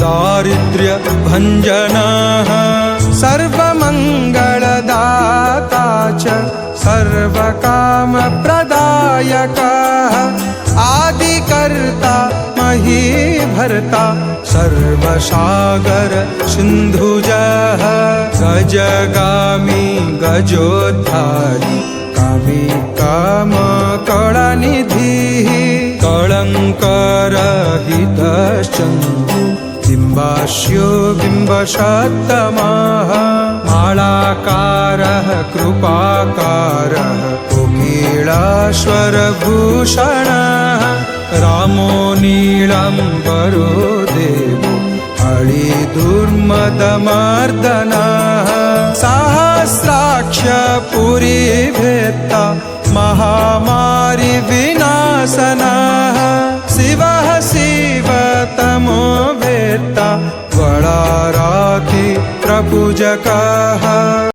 दारिद्र्यभञ्जनः सर्वमङ्गलदाता च सर्वकामप्रदायकः आदिकर्ता महीभर्ता सर्वसागर सिन्धुजः गजगामी गजोद्धारी कामी कामकलनिधिः कलङ्करहितश्चन्द्रो बिम्बास्यो बिम्बसत्तमः मालाकारः कृपाकारः कोकिलाश्वरभूषणः रामो नीलाम्बरो देवो हरिदुर्मदमर्दनः सहस्राक्ष पुरीभेत्ता महामारी विनाशनः शिवः शिवतमो वेत्ता वराराति प्रपूजकः।